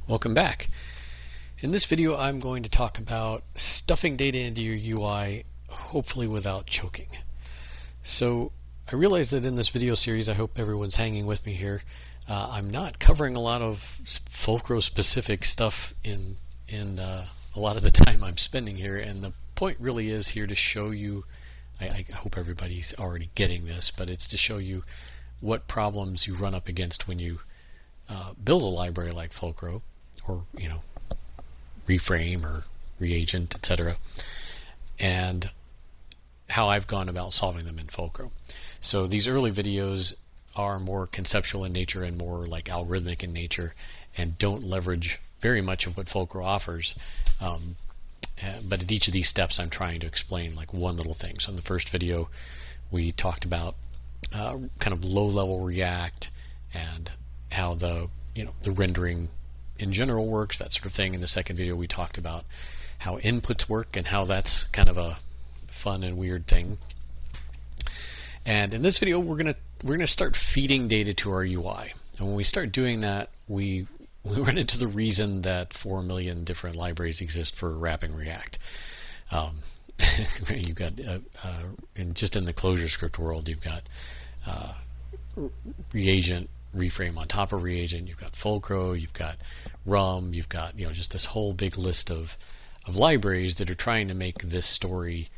Welcome back. In this video I'm going to talk about stuffing data into your UI, hopefully without choking. So I realize that in this video series, I hope everyone's hanging with me here, I'm not covering a lot of Fulcro specific stuff in a lot of the time I'm spending here, and the point really is here to show you, I hope everybody's already getting this, but it's to show you what problems you run up against when you build a library like Fulcro, or reframe or reagent, etc., and how I've gone about solving them in Fulcro. So these early videos are more conceptual in nature and more like algorithmic in nature, and don't leverage very much of what Fulcro offers. But at each of these steps, I'm trying to explain like one little thing. So in the first video, we talked about kind of low-level React and how the rendering in general works, that sort of thing. In the second video, we talked about how inputs work and how that's kind of a fun and weird thing. And in this video, we're gonna start feeding data to our UI. And when we start doing that, we run into the reason that 4 million different libraries exist for wrapping React. You've got just in the ClojureScript world, you've got reagent, reframe on top of reagent, you've got Fulcro, you've got Rum, you've got just this whole big list of libraries that are trying to make this story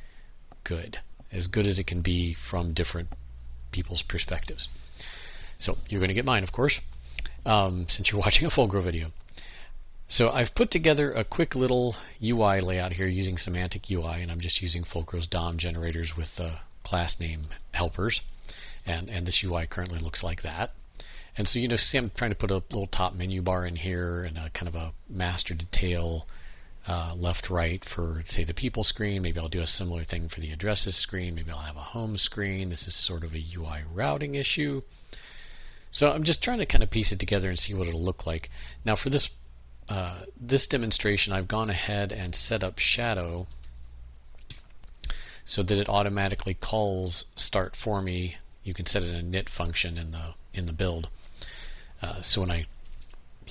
good as it can be from different people's perspectives. So you're going to get mine, of course, since you're watching a Fulcro video. So I've put together a quick little UI layout here using semantic UI, and I'm just using Fulcro's DOM generators with the class name helpers, and this UI currently looks like that. And so see I'm trying to put a little top menu bar in here and a kind of a master detail left right for, say, the people screen. Maybe I'll do a similar thing for the addresses screen. Maybe I'll have a home screen. This is sort of a UI routing issue. So I'm just trying to kind of piece it together and see what it'll look like. Now for this this demonstration, I've gone ahead and set up shadow so that it automatically calls start for me. You can set it in a init function in the build. So when I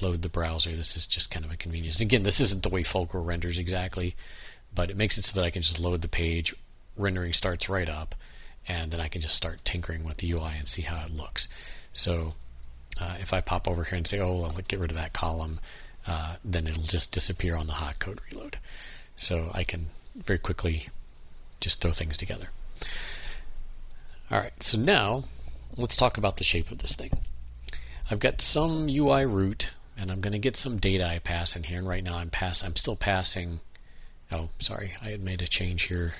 load the browser, this is just kind of a convenience. Again, this isn't the way Fulcro renders exactly, but it makes it so that I can just load the page, rendering starts right up, and then I can just start tinkering with the UI and see how it looks. So if I pop over here and say, oh, I'll get rid of that column, then it'll just disappear on the hot code reload. So I can very quickly just throw things together. All right, so now let's talk about the shape of this thing. I've got some UI root, and I'm going to get some data I pass in here. And right now I'm still passing. Oh, sorry, I had made a change here,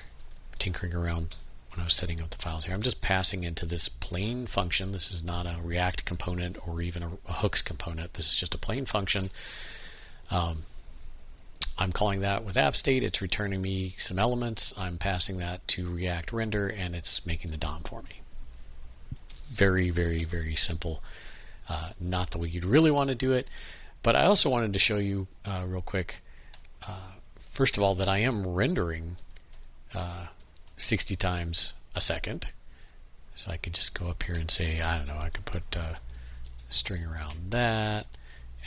tinkering around when I was setting up the files here. I'm just passing into this plain function. This is not a React component or even a hooks component. This is just a plain function. I'm calling that with app state. It's returning me some elements. I'm passing that to React render, and it's making the DOM for me. Very, very, very simple. Not the way you'd really want to do it, but I also wanted to show you real quick, first of all, that I am rendering 60 times a second. So I could just go up here and say, I don't know, I could put a string around that,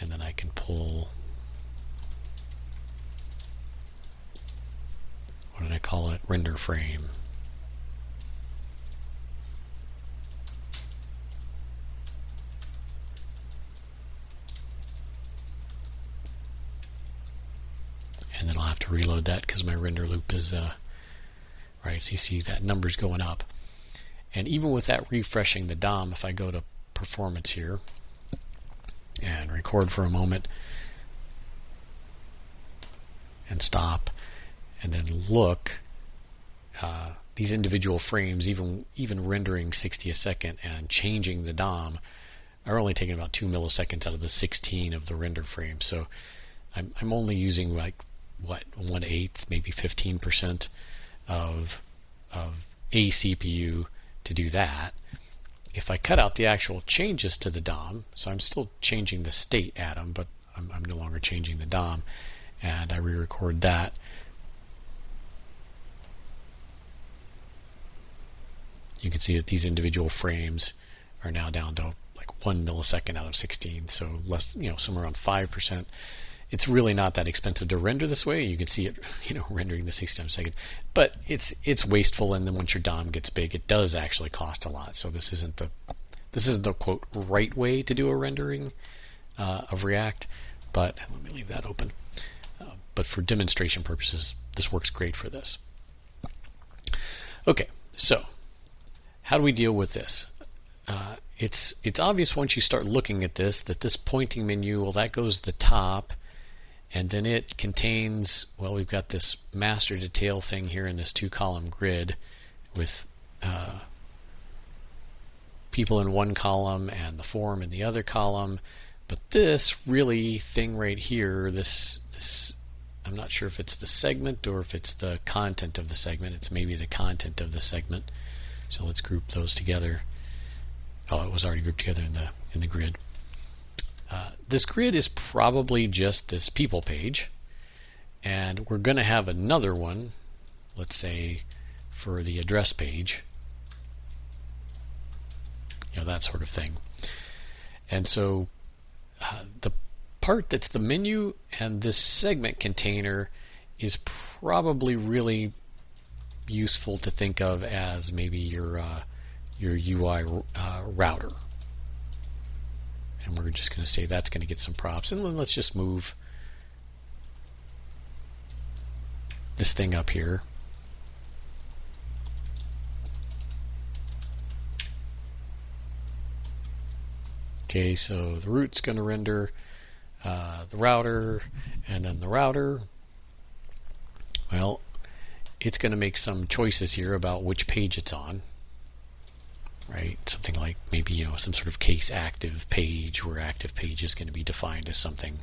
and then I can pull, what did I call it? Render frame. And then I'll have to reload that because my render loop is right. So you see that number's going up. And even with that refreshing the DOM, if I go to performance here and record for a moment and stop and then look, these individual frames, even rendering 60 a second and changing the DOM, are only taking about 2 milliseconds out of the 16 of the render frame. So I'm only using like 1/8, maybe 15% of a CPU to do that. If I cut out the actual changes to the DOM, so I'm still changing the state atom, but I'm no longer changing the DOM, and I re-record that, you can see that these individual frames are now down to like 1 millisecond out of 16, so less, somewhere around 5%. It's really not that expensive to render this way. You can see it, rendering the 60 times a second, but it's wasteful. And then once your DOM gets big, it does actually cost a lot. So this isn't the quote right way to do a rendering of React. But let me leave that open. But for demonstration purposes, this works great for this. Okay, so how do we deal with this? It's obvious once you start looking at this that this pointing menu, well, that goes to the top. And then it contains, well, we've got this master detail thing here in this 2-column grid with people in one column and the form in the other column. But this really thing right here, this I'm not sure if it's the segment or if it's the content of the segment. It's maybe the content of the segment. So let's group those together. Oh, it was already grouped together in the grid. This grid is probably just this people page, and we're going to have another one, let's say for the address page, that sort of thing. And so the part that's the menu and this segment container is probably really useful to think of as maybe your UI router. And we're just going to say that's going to get some props. And then let's just move this thing up here. Okay, so the root's going to render the router, and then the router, well, it's going to make some choices here about which page it's on. Right, something like maybe some sort of case active page, where active page is going to be defined as something.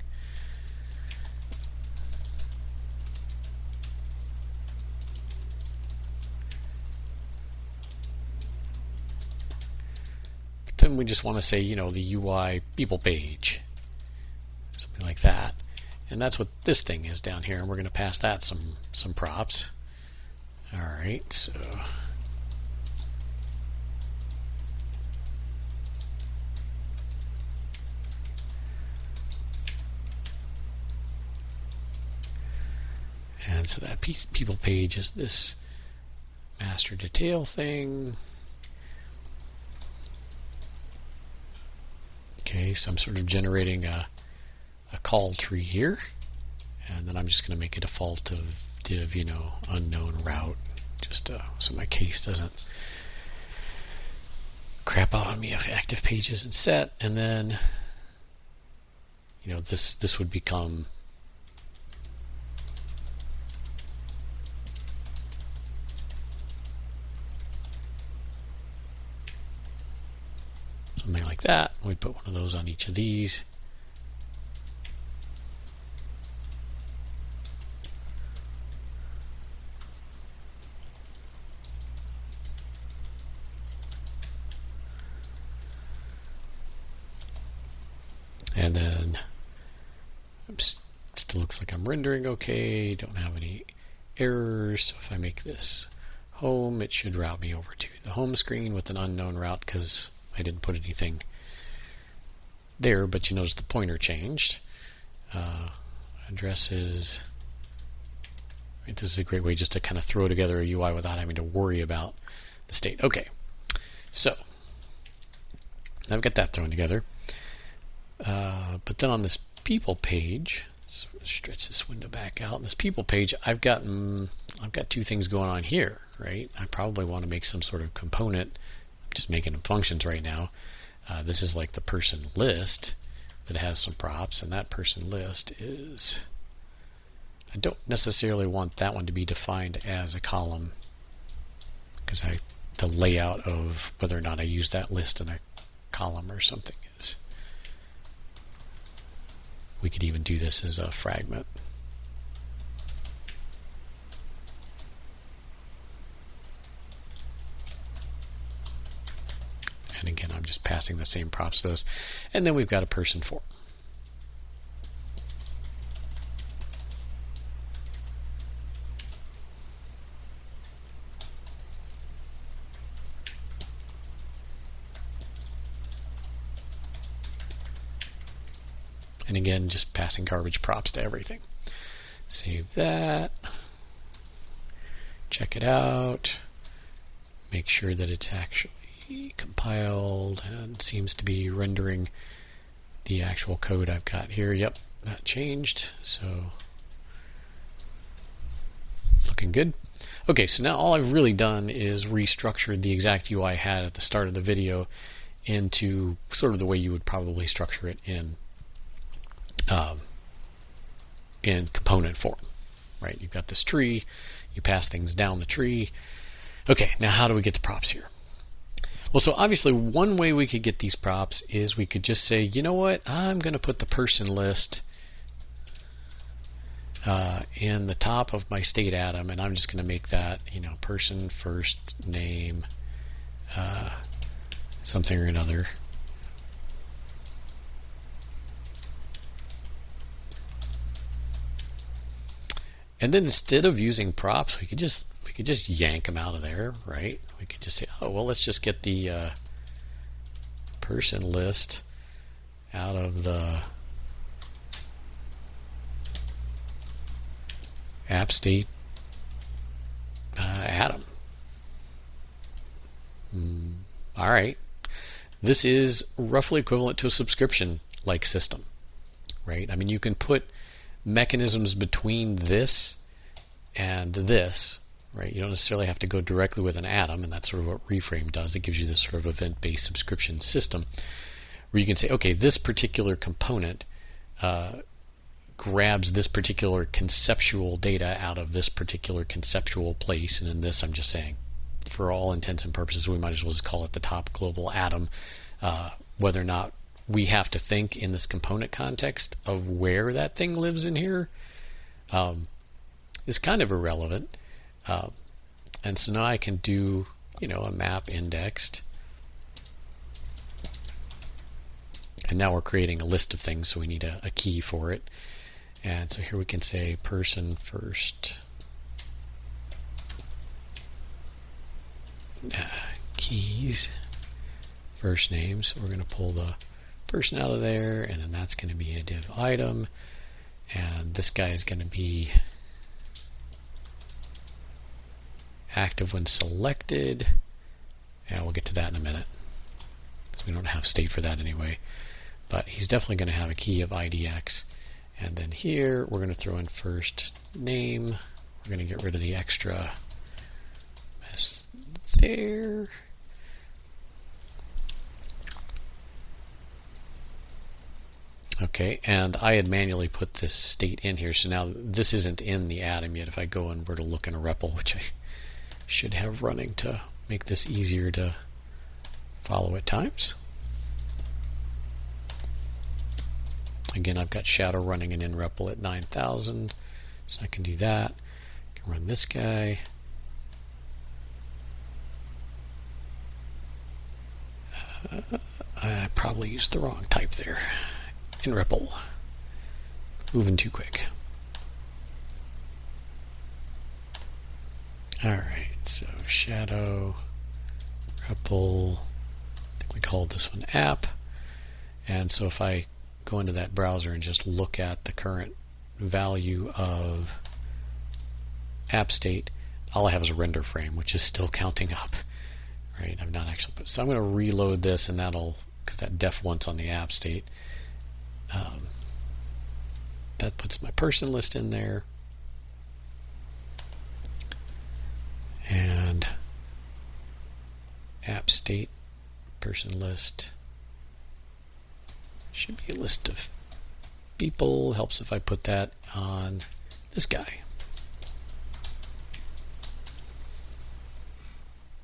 But then we just want to say the UI people page, something like that, and that's what this thing is down here. And we're going to pass that some props. All right, so. And so that people page is this master detail thing. Okay, so I'm sort of generating a call tree here. And then I'm just going to make a default of div, unknown route, just so my case doesn't crap out on me if active page isn't set. And then, this would become something like that. We put one of those on each of these. And then still looks like I'm rendering okay. Don't have any errors. So if I make this home, it should route me over to the home screen with an unknown route because I didn't put anything there, but you notice the pointer changed. Addresses. Right, this is a great way just to kind of throw together a UI without having to worry about the state. Okay, so now I've got that thrown together. But then on this people page, stretch this window back out. On this people page, I've got two things going on here, right? I probably want to make some sort of component. I'm just making them functions right now. This is like the person list that has some props, and that person list is, I don't necessarily want that one to be defined as a column because the layout of whether or not I use that list in a column or something is. We could even do this as a fragment. And again, I'm just passing the same props to those. And then we've got a person form. And again, just passing garbage props to everything. Save that. Check it out. Make sure that it's actually compiled and seems to be rendering the actual code I've got here. Yep, that changed. So looking good. Okay, so now all I've really done is restructured the exact UI I had at the start of the video into sort of the way you would probably structure it in component form, right? You've got this tree, you pass things down the tree. Okay, now how do we get the props here? Well, so obviously one way we could get these props is we could just say, you know what, I'm going to put the person list in the top of my state atom, and I'm just going to make that, person first name something or another. And then instead of using props, we could just yank them out of there, right? We could just say, oh, well, let's just get the person list out of the app state atom. All right. This is roughly equivalent to a subscription-like system, right? I mean, you can put mechanisms between this and this, right? You don't necessarily have to go directly with an atom, and that's sort of what Reframe does. It gives you this sort of event-based subscription system where you can say, okay, this particular component grabs this particular conceptual data out of this particular conceptual place, and in this I'm just saying, for all intents and purposes, we might as well just call it the top global atom. Whether or not we have to think in this component context of where that thing lives in here is kind of irrelevant. And so now I can do, a map indexed. And now we're creating a list of things, so we need a key for it. And so here we can say person first keys first name. So we're going to pull the person out of there, and then that's going to be a div item, and this guy is going to be active when selected. And we'll get to that in a minute, because we don't have state for that anyway. But he's definitely going to have a key of IDX. And then here we're going to throw in first name. We're going to get rid of the extra mess there. Okay, and I had manually put this state in here, so now this isn't in the atom yet. If I go and were to look in a REPL, which I should have running to make this easier to follow at times. Again, I've got shadow running an in-REPL at 9,000, so I can do that. I can run this guy. I probably used the wrong type there. In-REPL. Moving too quick. Alright, so shadow, REPL, I think we called this one app. And so if I go into that browser and just look at the current value of app state, all I have is a render frame, which is still counting up. Right? I've not actually put, so I'm going to reload this, and that'll, because that def once on the app state, that puts my person list in there, and app state person list should be a list of people. Helps if I put that on this guy.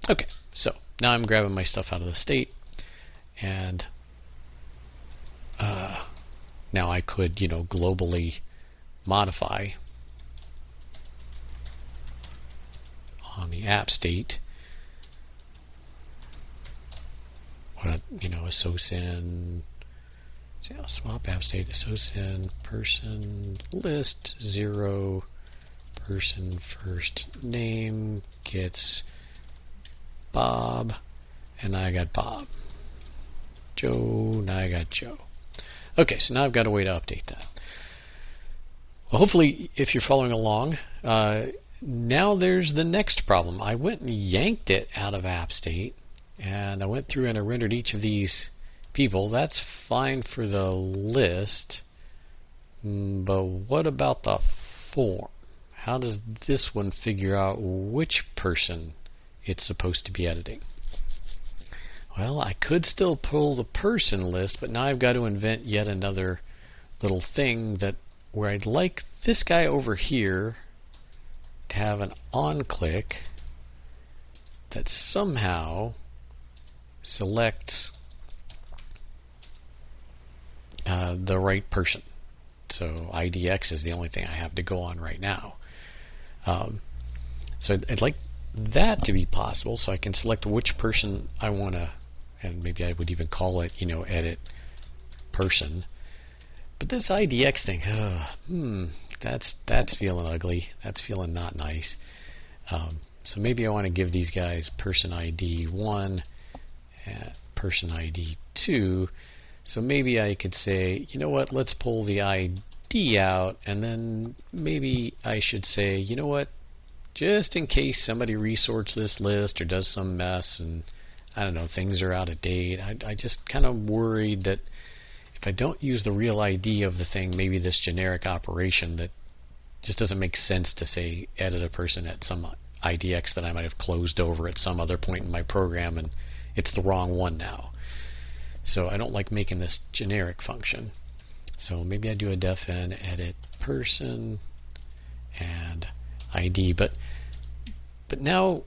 Okay, so now I'm grabbing my stuff out of the state, and now I could, globally modify on the app state what, assoc swap app state assoc person list 0 person first name gets Bob, and I got Bob. Joe, now I got Joe. Okay, so now I've got a way to update that. Well, hopefully, if you're following along, now there's the next problem. I went and yanked it out of app state, and I went through and I rendered each of these people. That's fine for the list, but what about the form? How does this one figure out which person it's supposed to be editing? Well, I could still pull the person list, but now I've got to invent yet another little thing that where I'd like this guy over here to have an on click that somehow selects the right person. So IDX is the only thing I have to go on right now. So I'd like that to be possible, so I can select which person I want to, and maybe I would even call it, edit person. But this IDX thing, that's feeling ugly. That's feeling not nice. So maybe I want to give these guys person ID 1 and person ID 2. So maybe I could say, you know what, let's pull the ID out, and then maybe I should say, you know what, just in case somebody resorts this list or does some mess and, I don't know, things are out of date, I just kind of worried that if I don't use the real ID of the thing, maybe this generic operation that just doesn't make sense to say edit a person at some IDX that I might have closed over at some other point in my program, and it's the wrong one now. So I don't like making this generic function. So maybe I do a def n edit person and ID, but now,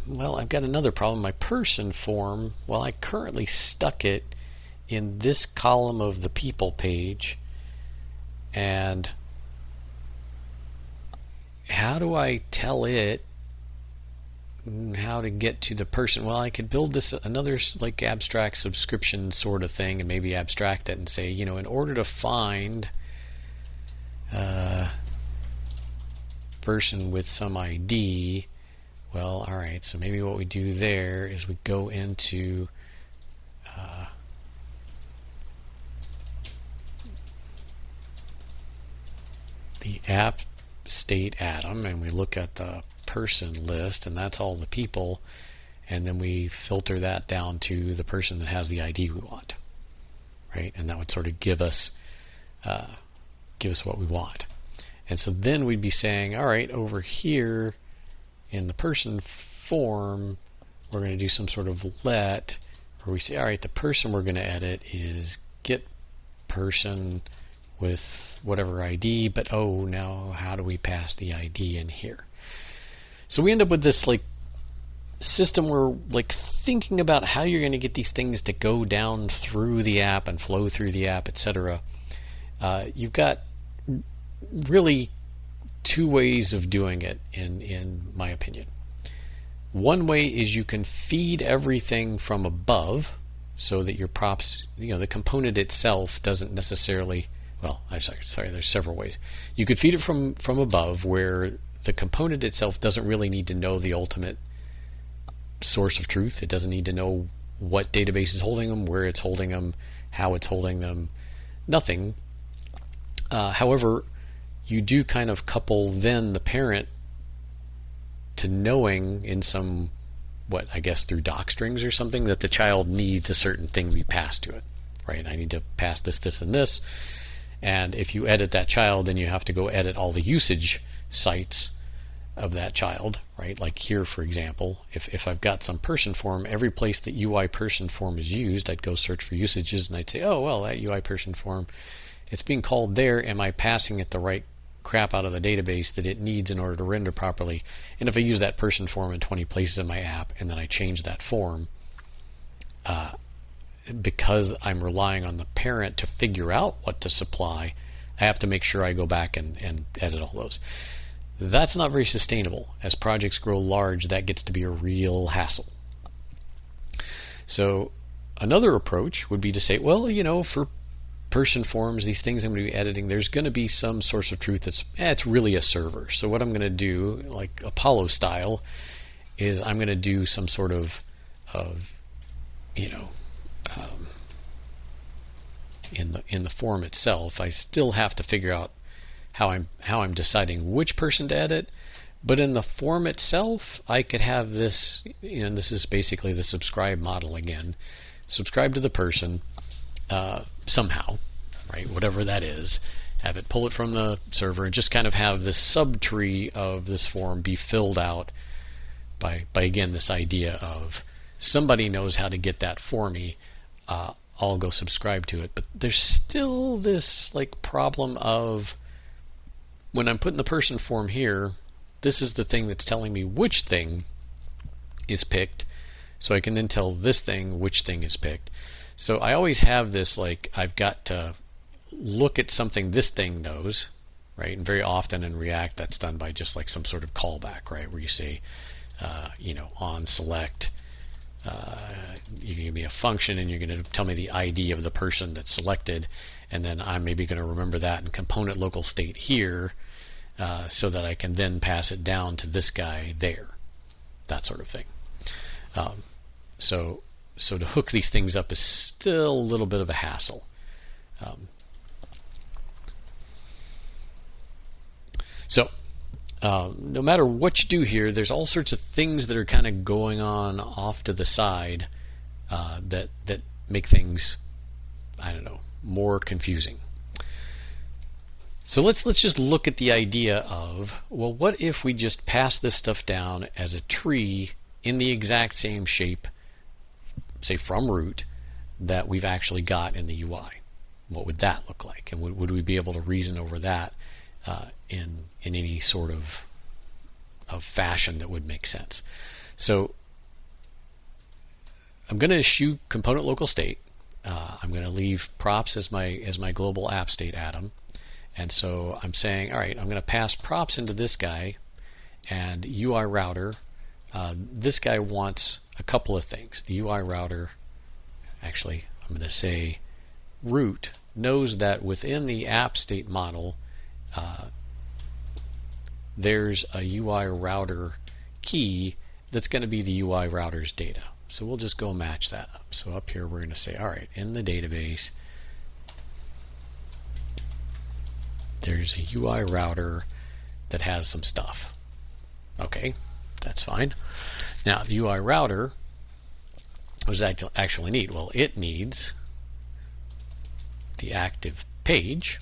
well, I've got another problem. My person form, well, I currently stuck it in this column of the people page, and how do I tell it how to get to the person? Well, I could build this another like abstract subscription sort of thing and maybe abstract it and say, in order to find person with some ID, well, all right, so maybe what we do there is we go into the app state atom, and we look at the person list, and that's all the people, and then we filter that down to the person that has the ID we want, right? And that would sort of give us what we want. And so then we'd be saying, all right, over here in the person form, we're going to do some sort of let, where we say, all right, the person we're going to edit is get person with whatever ID, but now how do we pass the ID in here? So we end up with this like system where like thinking about how you're going to get these things to go down through the app and flow through the app, etc. You've got really two ways of doing it, in my opinion. One way is you can feed everything from above, so that your props, the component itself doesn't necessarily. Well, I'm sorry. There's several ways. You could feed it from above, where the component itself doesn't really need to know the ultimate source of truth. It doesn't need to know what database is holding them, where it's holding them, how it's holding them, nothing. However, you do kind of couple then the parent to knowing in some, I guess through doc strings or something, that the child needs a certain thing be passed to it, right? I need to pass this, this, and this. And if you edit that child, then you have to go edit all the usage sites of that child, right? Like here, for example, if I've got some person form, every place that UI person form is used, I'd go search for usages, and I'd say, oh, well, that UI person form, it's being called there. Am I passing it the right crap out of the database that it needs in order to render properly? And if I use that person form in 20 places in my app, and then I change that form, because I'm relying on the parent to figure out what to supply, I have to make sure I go back and edit all those. That's not very sustainable. As projects grow large, that gets to be a real hassle. So another approach would be to say, well, for person forms, these things I'm going to be editing, there's going to be some source of truth that's it's really a server. So what I'm going to do, like Apollo style, is I'm going to do some sort of in the form itself. I still have to figure out how I'm deciding which person to edit. But in the form itself, I could have this, and this is basically the subscribe model again. Subscribe to the person somehow, right? Whatever that is. Have it pull it from the server and just kind of have this subtree of this form be filled out by again, this idea of somebody knows how to get that for me. I'll go subscribe to it. But there's still this like problem of when I'm putting the person form here, this is the thing that's telling me which thing is picked, so I can then tell this thing which thing is picked. So I always have this like I've got to look at something this thing knows, right? And very often in React that's done by just like some sort of callback, right? Where you say, on select, you can give me a function and you're going to tell me the ID of the person that's selected, and then I'm maybe going to remember that in component local state here. So that I can then pass it down to this guy there, that sort of thing. So to hook these things up is still a little bit of a hassle. No matter what you do here, there's all sorts of things that are kind of going on off to the side that make things, I don't know, more confusing. So let's just look at the idea of, well, what if we just pass this stuff down as a tree in the exact same shape, say from root, that we've actually got in the UI? What would that look like? And would we be able to reason over that in any sort of fashion that would make sense? So I'm going to eschew component local state. I'm going to leave props as my global app state atom. And so I'm saying, all right, I'm going to pass props into this guy and UI router. This guy wants a couple of things. The UI router, actually, I'm going to say root knows that within the app state model, there's a UI router key that's going to be the UI router's data. So we'll just go match that up. So up here, we're going to say, all right, in the database, there's a UI router that has some stuff. Okay, that's fine. Now, the UI router, what does that actually need? Well, it needs the active page.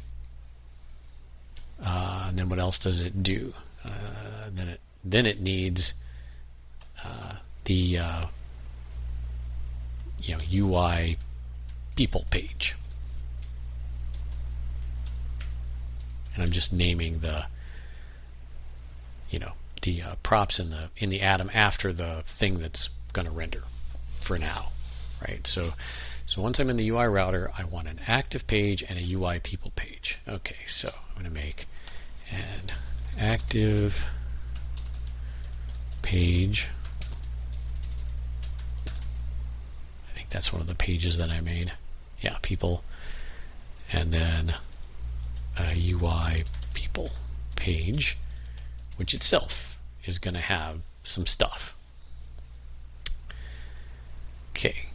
And then what else does it do? Then it needs the UI people page. And I'm just naming the props in the atom after the thing that's going to render for now, right? So once I'm in the UI router, I want an active page and a UI people page. Okay, so I'm going to make an active page. I think that's one of the pages that I made. Yeah, people, and then a UI people page, which itself is going to have some stuff. Okay.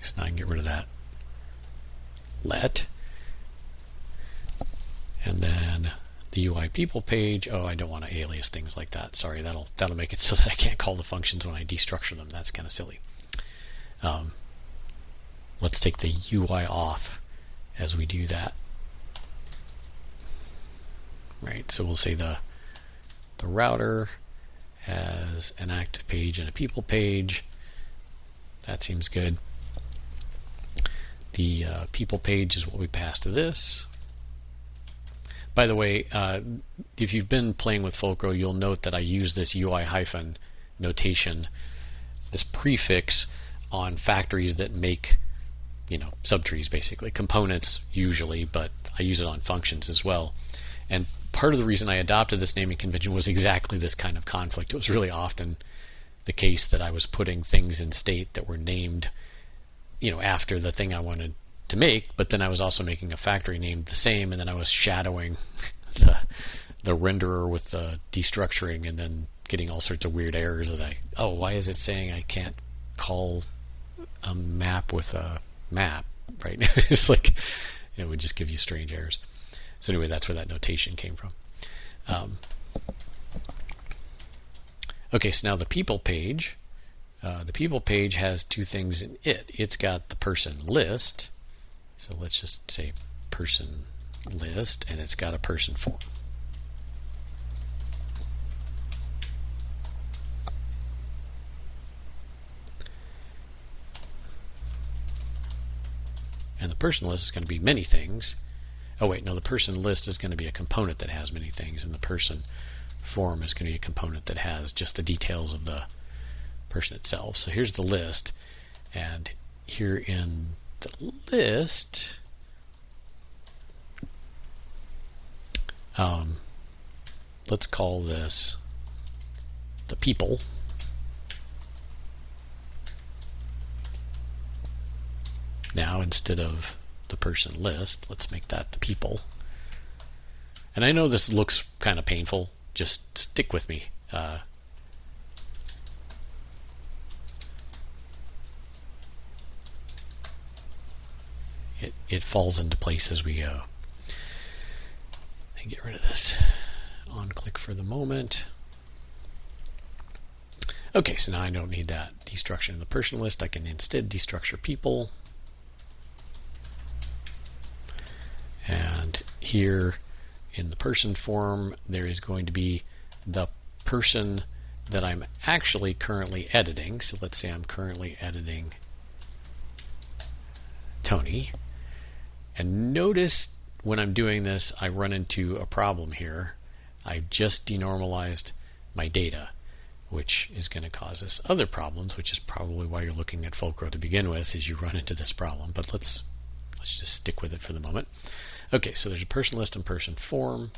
So now I can get rid of that let. And then the UI people page. Oh, I don't want to alias things like that. Sorry, that'll make it so that I can't call the functions when I destructure them. That's kind of silly. Let's take the UI off as we do that. Right, so we'll say the router has an active page and a people page. That seems good. The people page is what we pass to this. By the way, if you've been playing with Fulcro, you'll note that I use this UI hyphen notation, this prefix on factories that make subtrees, basically components usually, but I use it on functions as well. And part of the reason I adopted this naming convention was exactly this kind of conflict. It was really often the case that I was putting things in state that were named after the thing I wanted to make, but then I was also making a factory named the same, and then I was shadowing the renderer with the destructuring, and then getting all sorts of weird errors that why is it saying I can't call a map with a map, right? It's like it would just give you strange errors. So anyway, that's where that notation came from. Okay, so now the people page. The people page has two things in it. It's got the person list. So let's just say person list, and it's got a person form. And the person list is going to be many things. Oh wait, no, the person list is going to be a component that has many things, and the person form is going to be a component that has just the details of the person itself. So here's the list, and here in the list, let's call this the people. Now, instead of the person list, let's make that the people. And I know this looks kind of painful. Just stick with me. It falls into place as we go. And get rid of this on click for the moment. Okay, so now I don't need that destruction in the person list. I can instead destructure people. And here in the person form, there is going to be the person that I'm actually currently editing. So let's say I'm currently editing Tony. And notice when I'm doing this, I run into a problem here. I've just denormalized my data, which is going to cause us other problems, which is probably why you're looking at Fulcro to begin with, is you run into this problem. But let's just stick with it for the moment. Okay, so there's a person list and person form.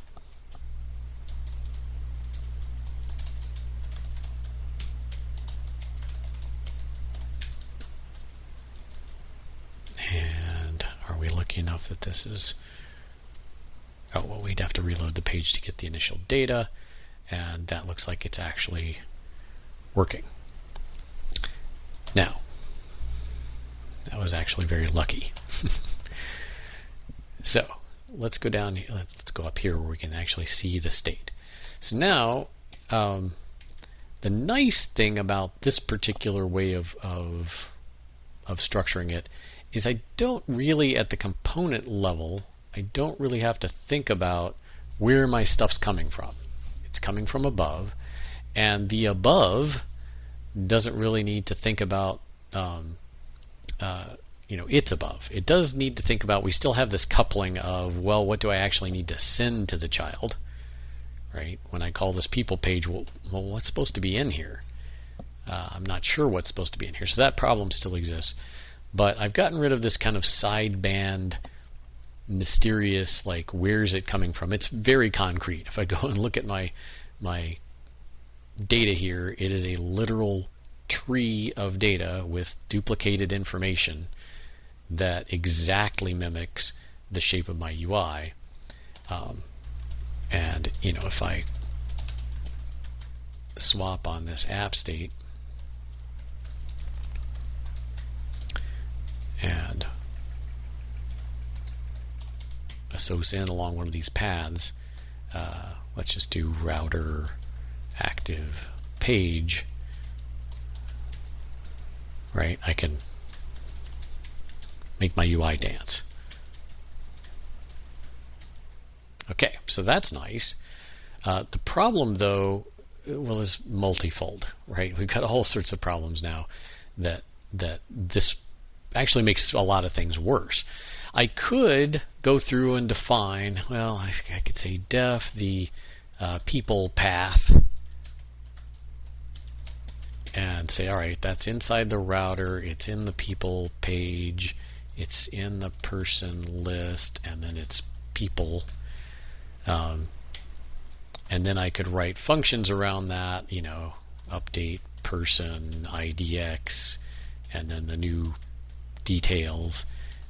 And are we lucky enough that this is... Oh, well, we'd have to reload the page to get the initial data, and that looks like it's actually working. Now, that was actually very lucky. So let's go down. Let's go up here where we can actually see the state. So now, the nice thing about this particular way of structuring it is I don't really, at the component level, I don't really have to think about where my stuff's coming from. It's coming from above, and the above doesn't really need to think about it's above. It does need to think about, we still have this coupling of, well, what do I actually need to send to the child, right? When I call this people page, well what's supposed to be in here? I'm not sure what's supposed to be in here. So that problem still exists. But I've gotten rid of this kind of sideband, mysterious, like, where's it coming from? It's very concrete. If I go and look at my data here, it is a literal tree of data with duplicated information that exactly mimics the shape of my UI. And if I swap on this app state and associate along one of these paths, let's just do router active page, right? I can make my UI dance. Okay, so that's nice. The problem, though, well, is multifold, right? We've got all sorts of problems now that this actually makes a lot of things worse. I could go through and define, well, I could say def the people path and say, all right, that's inside the router, it's in the people page, it's in the person list, and then it's people. And then I could write functions around that, update person IDX, and then the new details.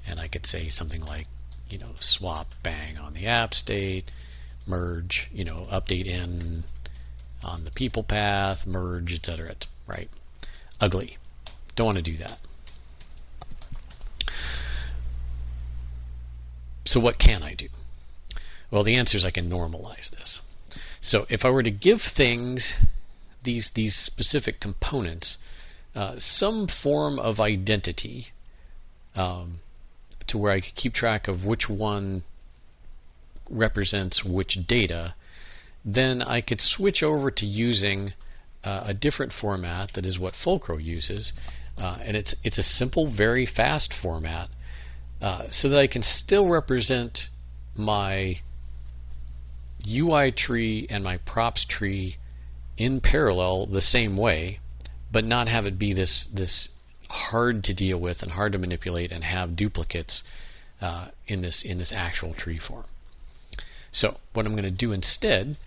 And I could say something like, swap bang on the app state, merge, update in on the people path, merge, etc. Right? Ugly. Don't want to do that. So what can I do? Well, the answer is I can normalize this. So if I were to give things, these specific components, some form of identity, to where I could keep track of which one represents which data, then I could switch over to using a different format that is what Fulcro uses, and it's a simple, very fast format, so that I can still represent my UI tree and my props tree in parallel the same way, but not have it be this hard to deal with and hard to manipulate and have duplicates in this actual tree form. So what I'm going to do instead, and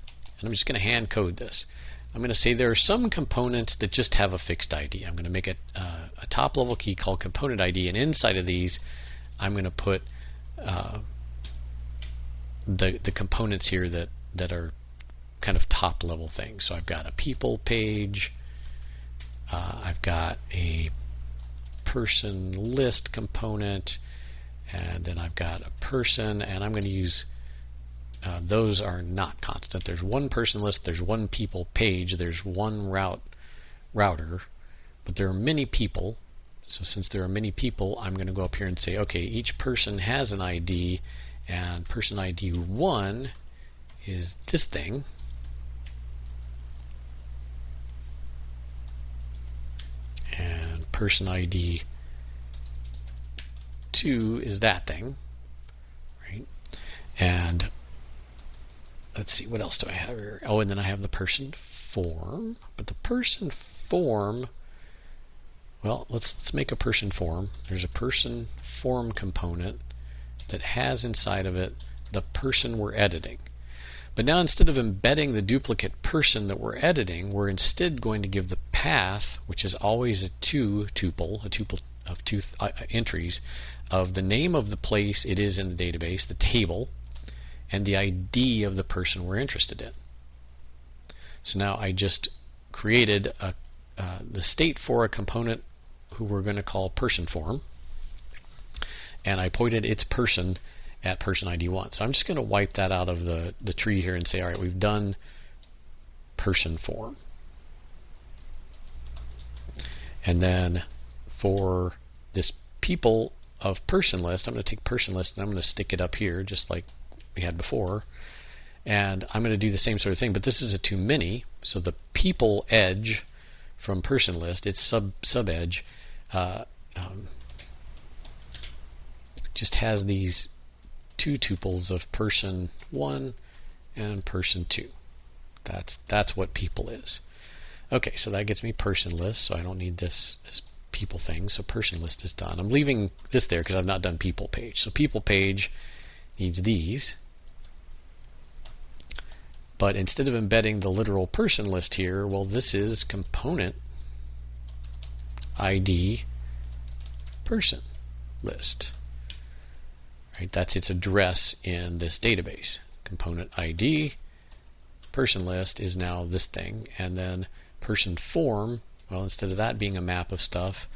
I'm just going to hand code this, I'm going to say there are some components that just have a fixed ID. I'm going to make a top level key called component ID, and inside of these I'm going to put the components here that are kind of top level things. So I've got a people page, I've got a person list component, and then I've got a person, and I'm going to use those are not constant. There's one person list, there's one people page, there's one router, but there are many people. So since there are many people, I'm going to go up here and say, okay, each person has an ID, and person ID 1 is this thing, and person ID 2 is that thing, right? And let's see, what else do I have here? Oh, and then I have the person form. But the person form, well, let's make a person form. There's a person form component that has inside of it the person we're editing. But now instead of embedding the duplicate person that we're editing, we're instead going to give the path, which is always a tuple of two entries, of the name of the place it is in the database, the table, and the ID of the person we're interested in. So now I just created the state for a component who we're going to call person form, and I pointed its person at person ID 1. So I'm just going to wipe that out of the tree here and say, all right, we've done person form. And then for this people of person list, I'm going to take person list and I'm going to stick it up here just like we had before, and I'm going to do the same sort of thing, but this is a too many. So the people edge from person list, its sub edge, just has these two tuples of person 1 and person 2. That's what people is. Okay, so that gets me person list, so I don't need this people thing. So person list is done. I'm leaving this there because I've not done people page. So people page needs these. But instead of embedding the literal person list here, well, this is component ID person list. Right? That's its address in this database. Component ID person list is now this thing, and then person form, well, instead of that being a map of stuff,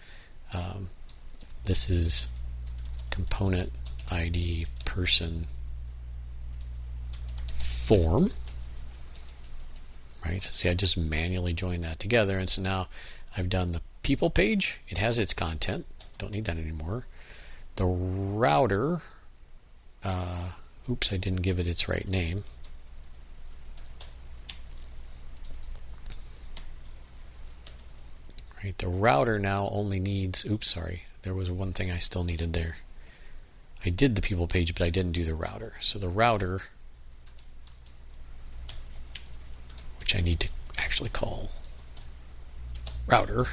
this is component ID person form. Right? So see, I just manually joined that together, and so now I've done the people page. It has its content. Don't need that anymore. The router, oops, I didn't give it its right name. Right, the router now only needs, oops, sorry, there was one thing I still needed there. I did the people page, but I didn't do the router. So the router, which I need to actually call router,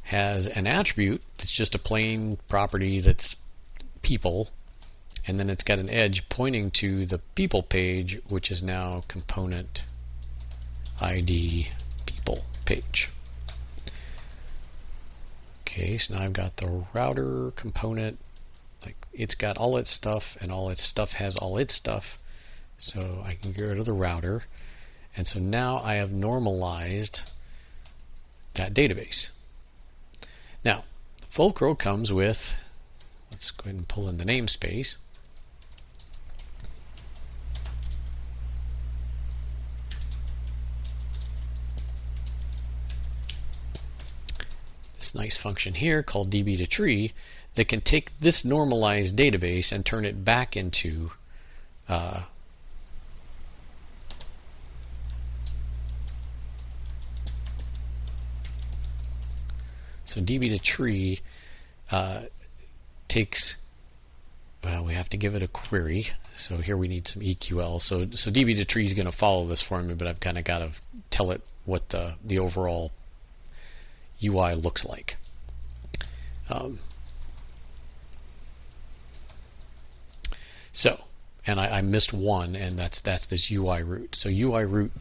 has an attribute that's just a plain property that's people, and then it's got an edge pointing to the people page, which is now component ID people page. Okay, so now I've got the router component, like it's got all its stuff, and all its stuff has all its stuff, so I can get rid of the router. And so now I have normalized that database. Now, Fulcro comes with, let's go ahead and pull in the namespace. this nice function here called db2tree that can take this normalized database and turn it back into so db2tree takes, well, we have to give it a query. So here we need some EQL. So db2tree is going to follow this for me, but I've kind of got to tell it what the overall UI looks like. So, and I missed one, and that's this UI root. So UI root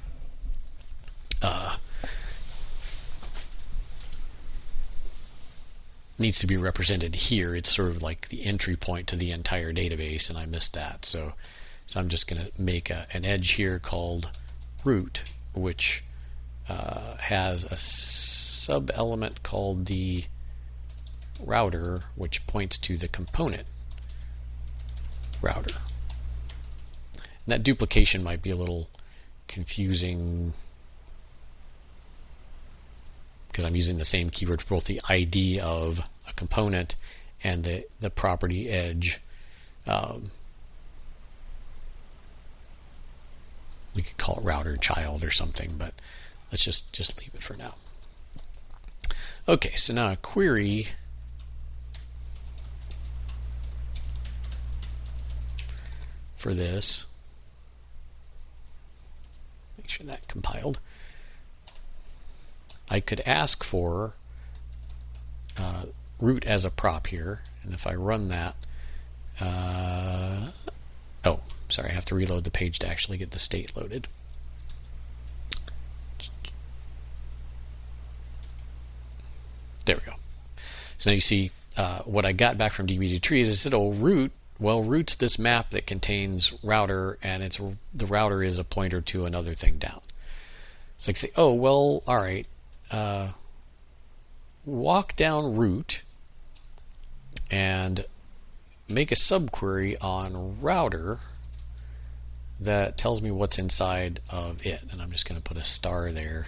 needs to be represented here. It's sort of like the entry point to the entire database, and I missed that. So I'm just going to make an edge here called root, which has a sub element called the router, which points to the component router. And that duplication might be a little confusing because I'm using the same keyword for both the ID of a component and the property edge. We could call it router child or something, but let's just leave it for now. Okay, so now a query for this. Make sure that compiled. I could ask for root as a prop here, and if I run that, oh, sorry, I have to reload the page to actually get the state loaded. There we go. So now you see what I got back from db2tree is I said, oh, root, well, root's this map that contains router, and the router is a pointer to another thing down. So I can say, oh, well, all right, walk down root and make a subquery on router that tells me what's inside of it. And I'm just going to put a star there.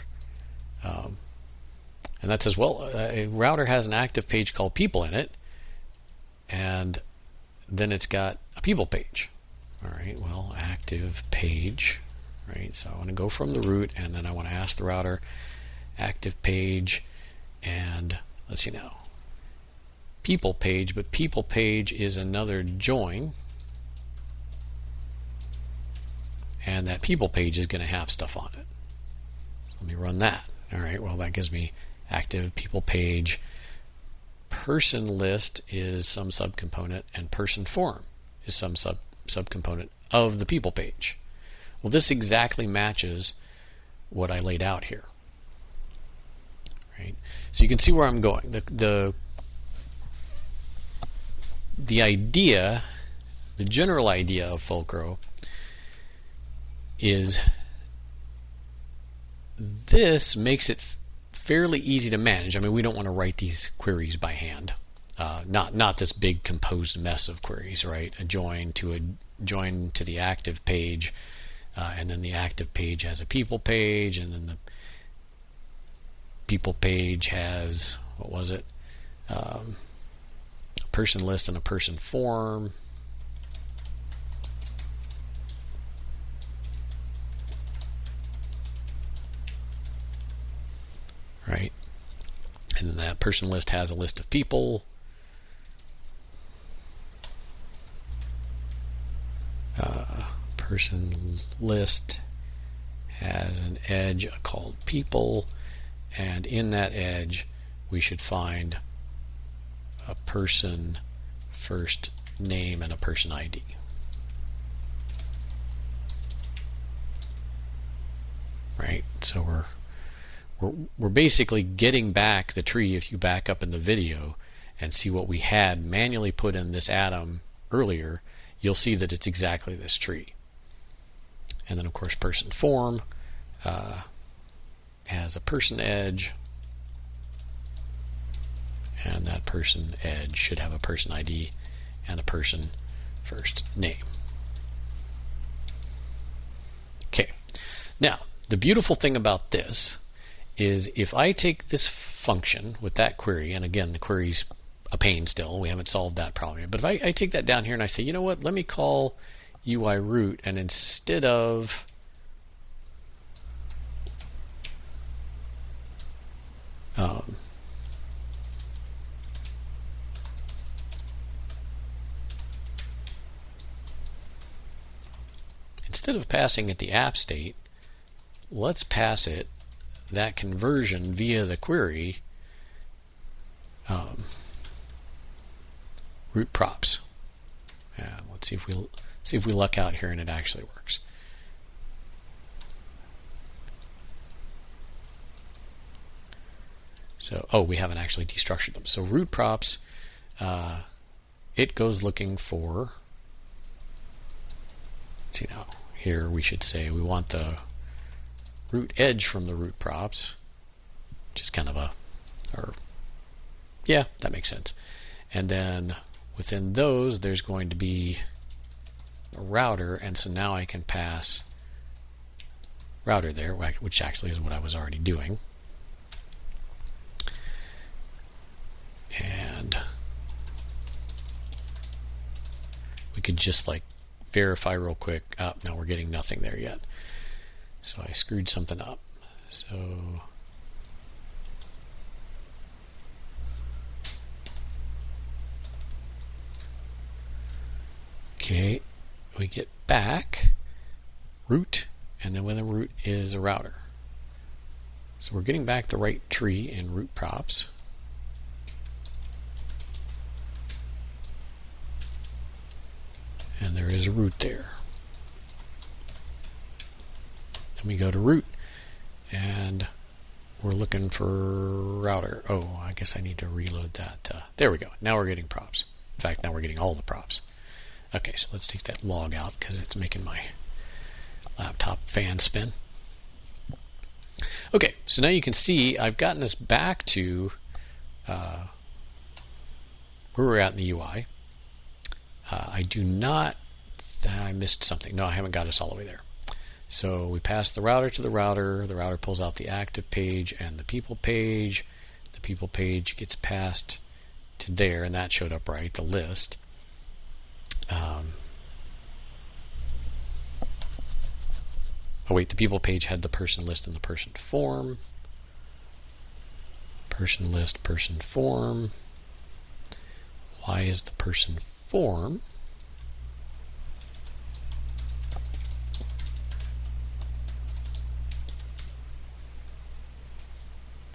And that says, well, a router has an active page called people in it, and then it's got a people page. All right, well, active page, right? So I want to go from the root, and then I want to ask the router active page, and let's see now, people page, but people page is another join, and that people page is going to have stuff on it. Let me run that. All right, well, that gives me active people page. Person list is some subcomponent, and person form is some subcomponent of the people page. Well, this exactly matches what I laid out here. Right? So you can see where I'm going. The idea, the general idea of Fulcro is this makes it fairly easy to manage. I mean, we don't want to write these queries by hand. Not this big composed mess of queries, right? A join to the active page, and then the active page has a people page, and then the people page has, what was it? A person list and a person form. Right? And then that person list has a list of people. Person list has an edge called people, and in that edge we should find a person first name and a person ID. Right? So we're basically getting back the tree. If you back up in the video and see what we had manually put in this atom earlier, you'll see that it's exactly this tree. And then of course person form has a person edge, and that person edge should have a person ID and a person first name. Okay, now the beautiful thing about this is if I take this function with that query, and again, the query's a pain still, we haven't solved that problem yet, but if I take that down here and I say, you know what, let me call UI root, and instead of passing it the app state, let's pass it that conversion via the query root props. Let's see if we luck out here and it actually works. So, oh, we haven't actually destructured them. So root props, it goes looking for, let's see now, here we should say we want the root edge from the root props, which is kind of a, or yeah, that makes sense. And then within those, there's going to be a router, and so now I can pass router there, which actually is what I was already doing. And we could just like verify real quick. Oh, no, we're getting nothing there yet. So I screwed something up. So okay, we get back root, and then when the root is a router. So we're getting back the right tree in root props. And there is a root there. Then we go to root, and we're looking for router. Oh, I guess I need to reload that. There we go. Now we're getting props. In fact, now we're getting all the props. Okay, so let's take that log out because it's making my laptop fan spin. Okay, so now you can see I've gotten us back to where we're at in the UI. I do not, I missed something. No, I haven't got us all the way there. So we pass the router to the router pulls out the active page and the people page. The people page gets passed to there, and that showed up right, the list. Oh wait, the people page had the person list and the person form. Person list, person form. Why is the person form?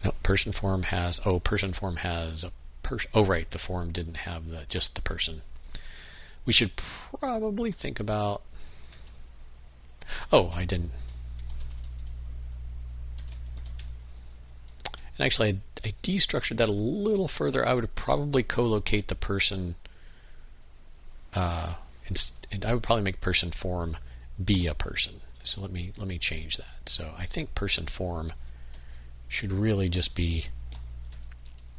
No, person form has, person form has a person. Oh right, the form didn't have just the person. We should probably think about, oh, I didn't. And actually, I destructured that a little further. I would probably co-locate the person, and I would probably make person form be a person. So let me change that. So I think person form should really just be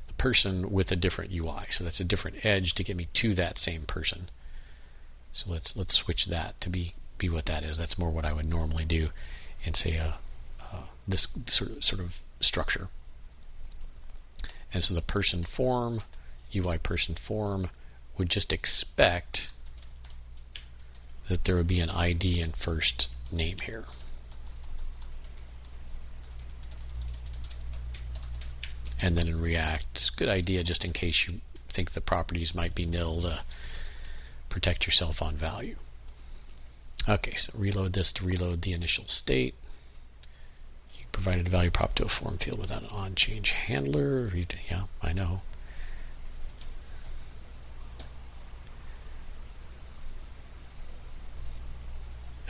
the person with a different UI. So that's a different edge to get me to that same person. So let's switch that to be what that is. That's more what I would normally do, and say this sort of structure. And so the person form, UI person form, would just expect that there would be an ID and first name here. And then in React, it's a good idea just in case you think the properties might be nil to protect yourself on value. Okay, so reload this to reload the initial state. You provided a value prop to a form field without an on-change handler. Yeah, I know.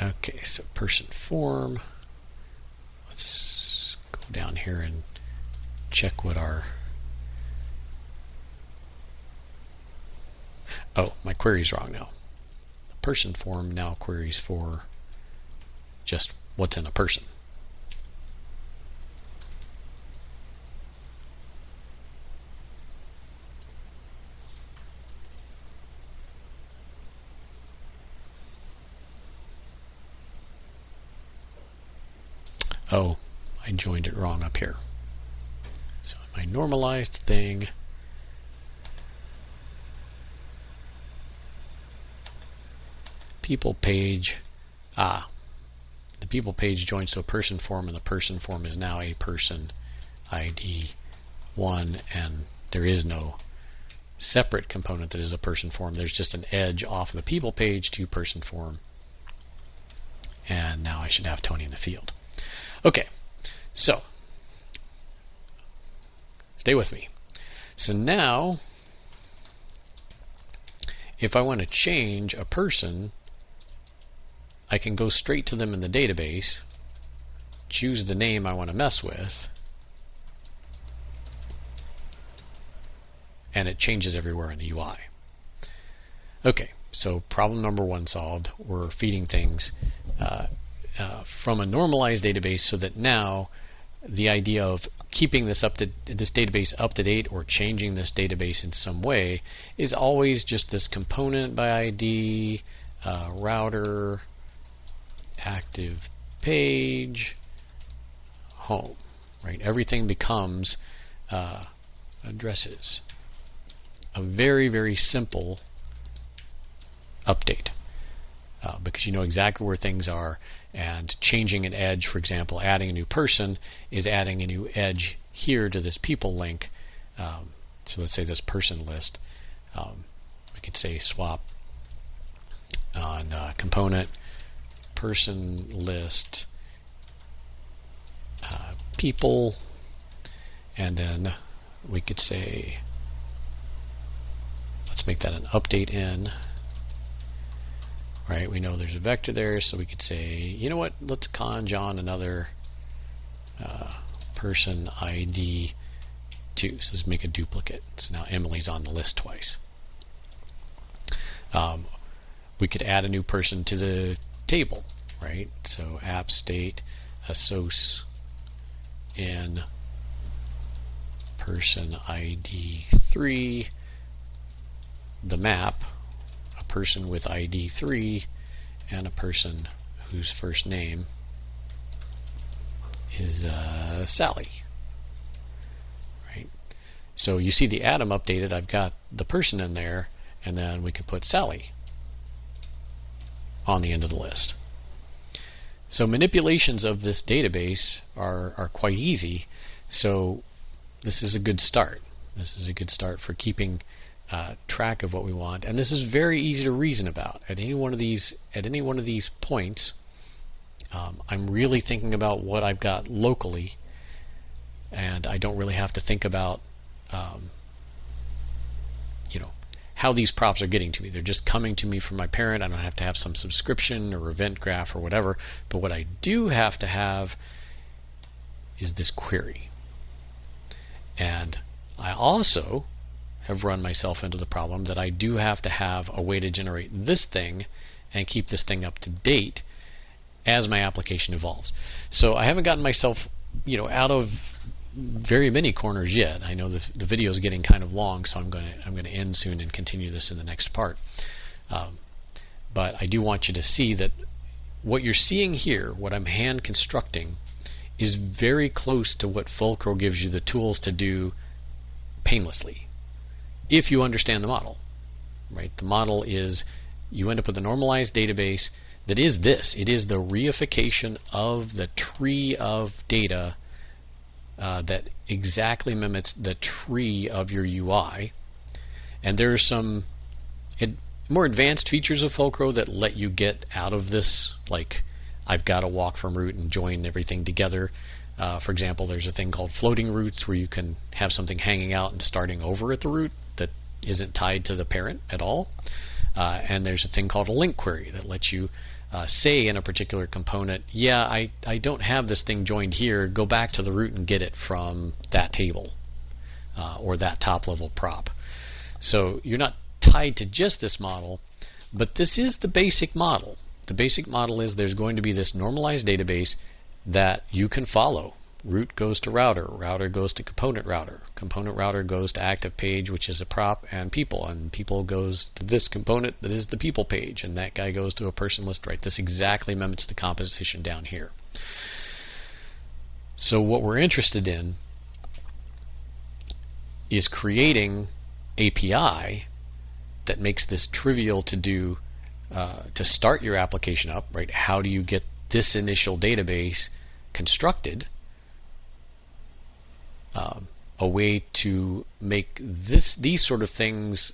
Okay, so person form. Let's go down here and check what our... Oh, my query's wrong now. The person form now queries for just what's in a person. Oh, I joined it wrong up here. my normalized thing people page. The people page joins to a person form, and the person form is now a person ID 1, and there is no separate component that is a person form. There's just an edge off of the people page to person form, and now I should have Tony in the field. Okay, so stay with me. So now if I want to change a person, I can go straight to them in the database, choose the name I want to mess with, and it changes everywhere in the UI. Okay, so problem number 1 solved. We're feeding things from a normalized database, so that now the idea of keeping this database up to date or changing this database in some way is always just this component by ID, router, active page, home, right? Everything becomes addresses. A very, very simple update because you know exactly where things are, and changing an edge, for example, adding a new person is adding a new edge here to this people link. So let's say this person list. We could say swap on component person list people, and then we could say, let's make that an update in. Right, we know there's a vector there, so we could say, you know what, let's conj on another person ID 2. So let's make a duplicate. So now Emily's on the list twice. We could add a new person to the table, right? So app state assoc in person ID 3, the map, a person with ID 3, and a person whose first name is Sally. Right? So you see the atom updated. I've got the person in there, and then we could put Sally on the end of the list. So manipulations of this database are quite easy. So this is a good start. This is a good start for keeping track of what we want, and this is very easy to reason about. At any one of these points, I'm really thinking about what I've got locally, and I don't really have to think about how these props are getting to me. They're just coming to me from my parent. I don't have to have some subscription or event graph or whatever. But what I do have to have is this query. And I also have run myself into the problem that I do have to have a way to generate this thing and keep this thing up to date as my application evolves. So I haven't gotten myself out of very many corners yet. I know the video is getting kind of long, so I'm going to end soon and continue this in the next part. But I do want you to see that what you're seeing here, what I'm hand constructing, is very close to what Fulcro gives you the tools to do painlessly, if you understand the model. Right? The model is you end up with a normalized database that is this. It is the reification of the tree of data that exactly mimics the tree of your UI. And there are some more advanced features of Fulcro that let you get out of this, like I've got to walk from root and join everything together. For example, there's a thing called floating roots where you can have something hanging out and starting over at the root that isn't tied to the parent at all. And there's a thing called a link query that lets you say in a particular component, I don't have this thing joined here, go back to the root and get it from that table or that top level prop. So you're not tied to just this model, but this is the basic model. The basic model is there's going to be this normalized database that you can follow. Root goes to router, router goes to component router goes to active page, which is a prop, and people goes to this component that is the people page, and that guy goes to a person list, right? This exactly mimics the composition down here. So what we're interested in is creating API that makes this trivial to do to start your application up, right? How do you get this initial database constructed? A way to make these sort of things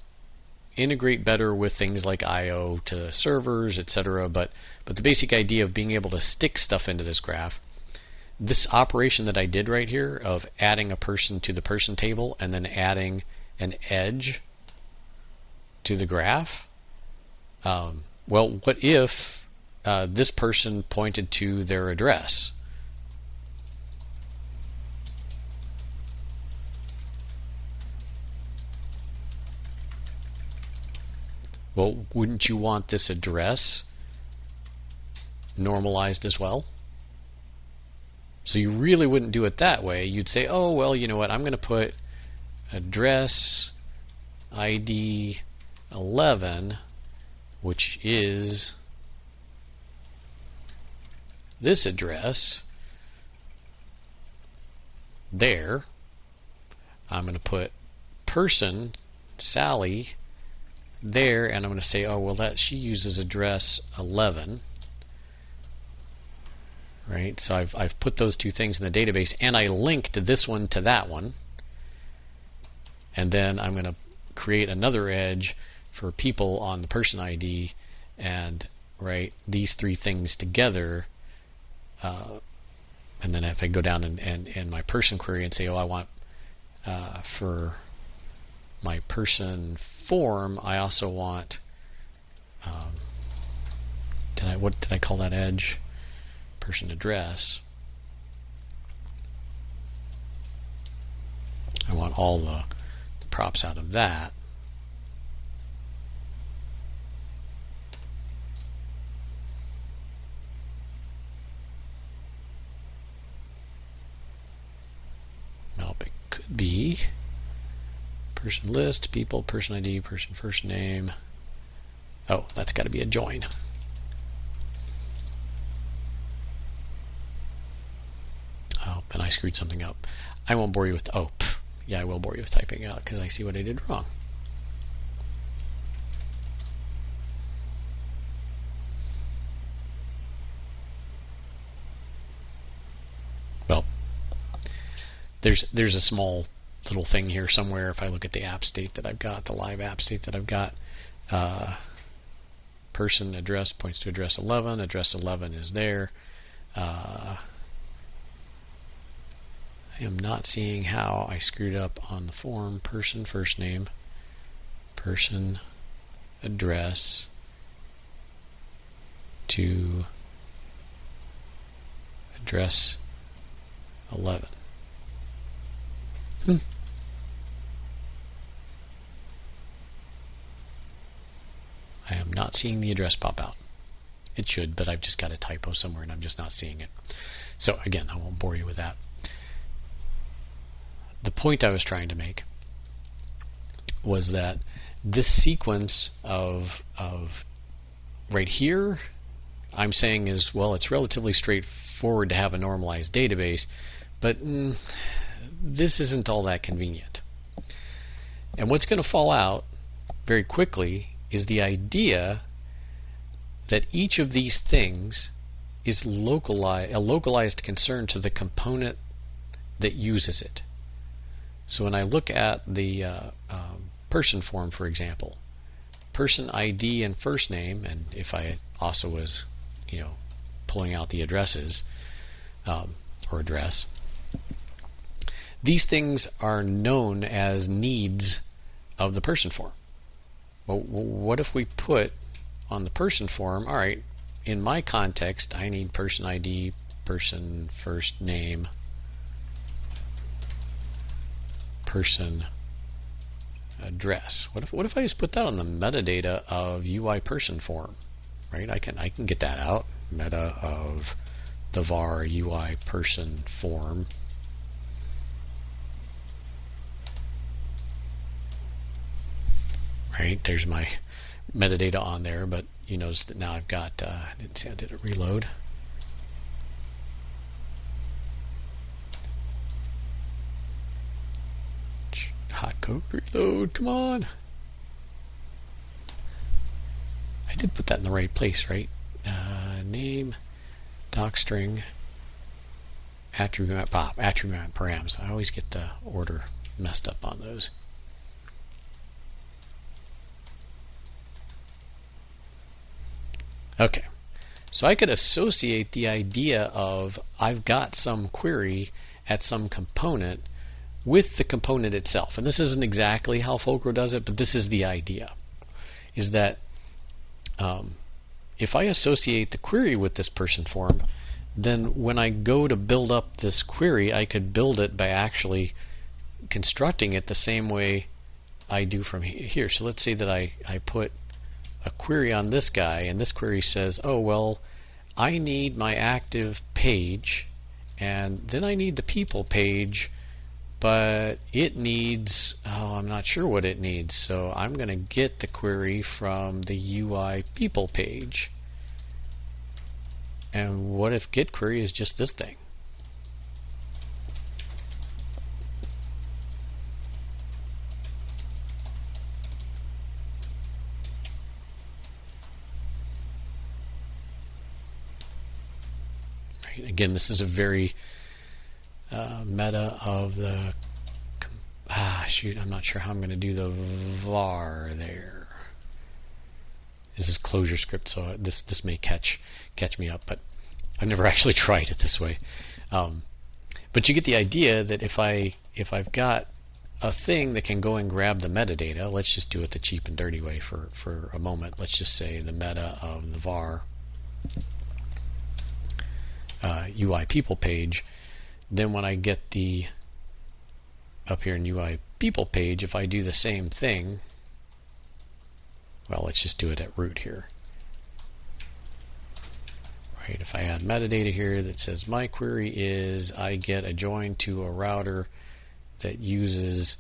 integrate better with things like I/O to servers, etc. But the basic idea of being able to stick stuff into this graph, this operation that I did right here of adding a person to the person table and then adding an edge to the graph. Well, what if this person pointed to their address? Well, wouldn't you want this address normalized as well? So you really wouldn't do it that way. You'd say, oh, well, you know what, I'm going to put address ID 11, which is this address there. I'm going to put person Sally there, and I'm going to say, oh, well, that she uses address 11. Right, so I've put those two things in the database, and I linked this one to that one. And then I'm going to create another edge for people on the person ID, and right, these three things together. And then if I go down and my person query and say, oh, I want for my person form, I also want what did I call that edge? Person address. I want all the props out of that. Well, it could be person list, people, person ID, person first name. Oh, that's got to be a join. Oh, and I screwed something up. I won't bore you with, yeah, I will bore you with typing out because I see what I did wrong. Well, there's a small little thing here somewhere. If I look at the app state that I've got, the live app state that I've got, person address points to address 11. Address 11 is there. I am not seeing how I screwed up on the form. Person first name, person address to address 11. I am not seeing the address pop out. It should, but I've just got a typo somewhere and I'm just not seeing it. So again, I won't bore you with that. The point I was trying to make was that this sequence of right here, I'm saying is, well, it's relatively straightforward to have a normalized database, but this isn't all that convenient. And what's going to fall out very quickly is the idea that each of these things is a localized concern to the component that uses it. So when I look at the person form, for example, person ID and first name, and if I also was, pulling out the addresses or address, these things are known as needs of the person form. Well, what if we put on the person form, all right, in my context, I need person ID, person first name, person address. What if I just put that on the metadata of UI person form, right? I can get that out. Meta of the var UI person form. Right, there's my metadata on there, but you notice that now I've got, I didn't see, I did a reload. Code reload, come on. I did put that in the right place, right? Name, docstring, attribute params. I always get the order messed up on those. Okay, so I could associate the idea of I've got some query at some component with the component itself. And this isn't exactly how Fulcro does it, but this is the idea, is that if I associate the query with this person form, then when I go to build up this query, I could build it by actually constructing it the same way I do from here. So let's say that I put a query on this guy, and this query says, oh, well, I need my active page, and then I need the people page, but it needs, I'm not sure what it needs, so I'm going to get the query from the UI people page. And what if get query is just this thing? Right. Again, this is a very meta of the shoot, I'm not sure how I'm going to do the var there. This is closure script, so this may catch me up, but I've never actually tried it this way. But you get the idea that if I've got a thing that can go and grab the metadata, let's just do it the cheap and dirty way for a moment. Let's just say the meta of the var UI people page. Then when I get the up here in UI people page, if I do the same thing, well, let's just do it at root here. Right, if I add metadata here that says my query is I get a join to a router that uses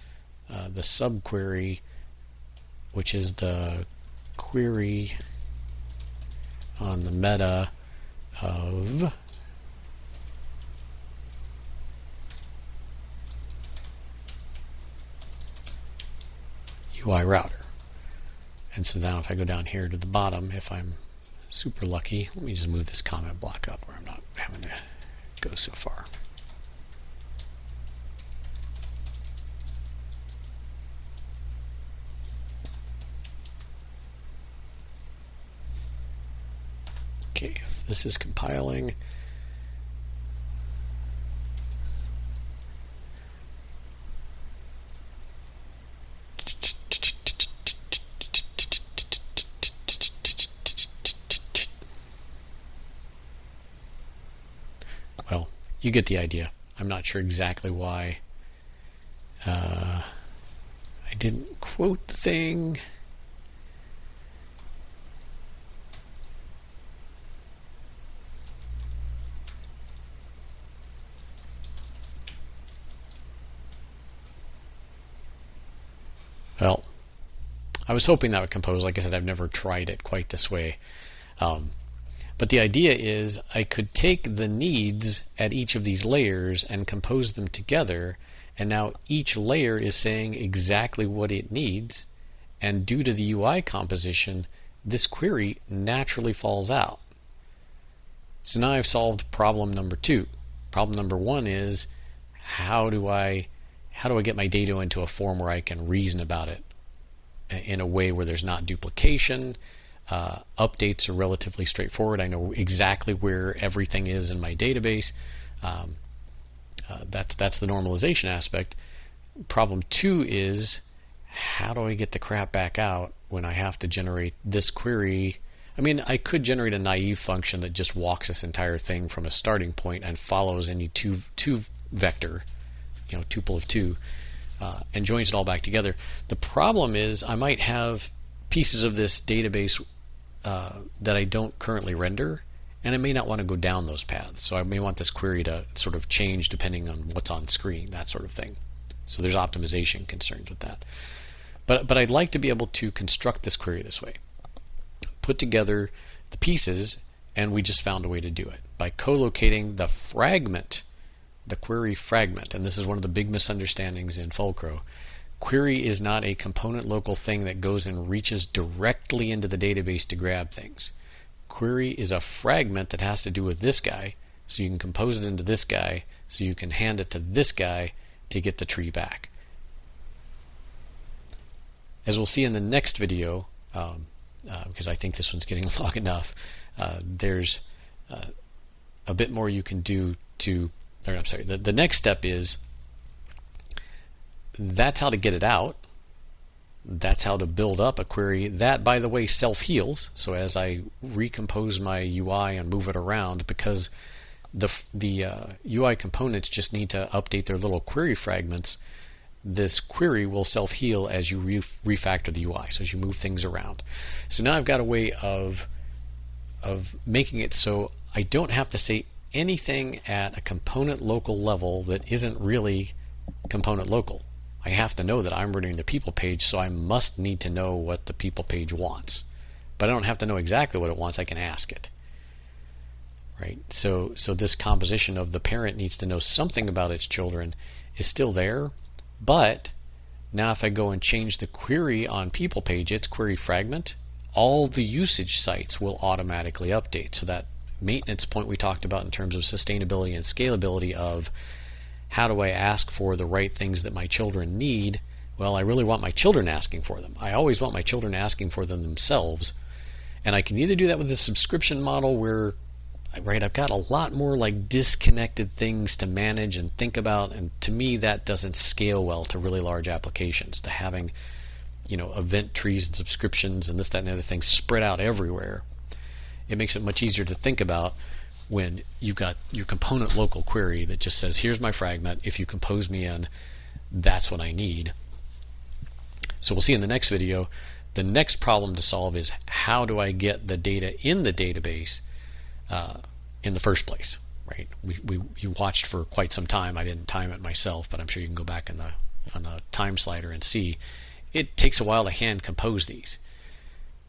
the subquery, which is the query on the meta of UI router. And so now if I go down here to the bottom, if I'm super lucky, let me just move this comment block up where I'm not having to go so far. Okay, if this is compiling, well, you get the idea. I'm not sure exactly why I didn't quote the thing. Well, I was hoping that would compose. Like I said, I've never tried it quite this way. But the idea is I could take the needs at each of these layers and compose them together, and now each layer is saying exactly what it needs, and due to the UI composition, this query naturally falls out. So now I've solved problem number 2. Problem number 1 is how do I get my data into a form where I can reason about it in a way where there's not duplication. Updates are relatively straightforward. I know exactly where everything is in my database. That's the normalization aspect. Problem 2 is how do I get the crap back out when I have to generate this query? I mean, I could generate a naive function that just walks this entire thing from a starting point and follows any two vector, tuple of 2, and joins it all back together. The problem is I might have pieces of this database that I don't currently render, and I may not want to go down those paths. So I may want this query to sort of change depending on what's on screen, that sort of thing. So there's optimization concerns with that. But I'd like to be able to construct this query this way. Put together the pieces, and we just found a way to do it by co-locating the fragment, the query fragment, and this is one of the big misunderstandings in Fulcro. Query is not a component local thing that goes and reaches directly into the database to grab things. Query is a fragment that has to do with this guy, so you can compose it into this guy, so you can hand it to this guy to get the tree back. As we'll see in the next video, because I think this one's getting long enough, there's a bit more you can do to, or I'm sorry, the next step is, that's how to get it out. That's how to build up a query. That, by the way, self-heals. So as I recompose my UI and move it around, because the UI components just need to update their little query fragments, this query will self-heal as you refactor the UI, so as you move things around. So now I've got a way of making it so I don't have to say anything at a component local level that isn't really component local. I have to know that I'm running the people page, so I must need to know what the people page wants. But I don't have to know exactly what it wants, I can ask it. Right? So this composition of the parent needs to know something about its children is still there, but now if I go and change the query on people page, its query fragment, all the usage sites will automatically update. So that maintenance point we talked about in terms of sustainability and scalability of how do I ask for the right things that my children need? Well, I really want my children asking for them. I always want my children asking for them themselves. And I can either do that with a subscription model where, right, I've got a lot more like disconnected things to manage and think about, and to me that doesn't scale well to really large applications, to having, event trees and subscriptions and this, that, and the other things spread out everywhere. It makes it much easier to think about when you've got your component local query that just says, here's my fragment, if you compose me in, that's what I need. So we'll see in the next video. The next problem to solve is, how do I get the data in the database in the first place? Right? You watched for quite some time. I didn't time it myself, but I'm sure you can go back on the time slider and see. It takes a while to hand compose these.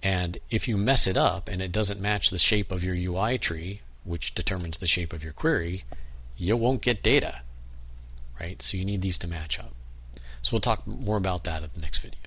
And if you mess it up and it doesn't match the shape of your UI tree, which determines the shape of your query, you won't get data. Right? So you need these to match up. So we'll talk more about that at the next video.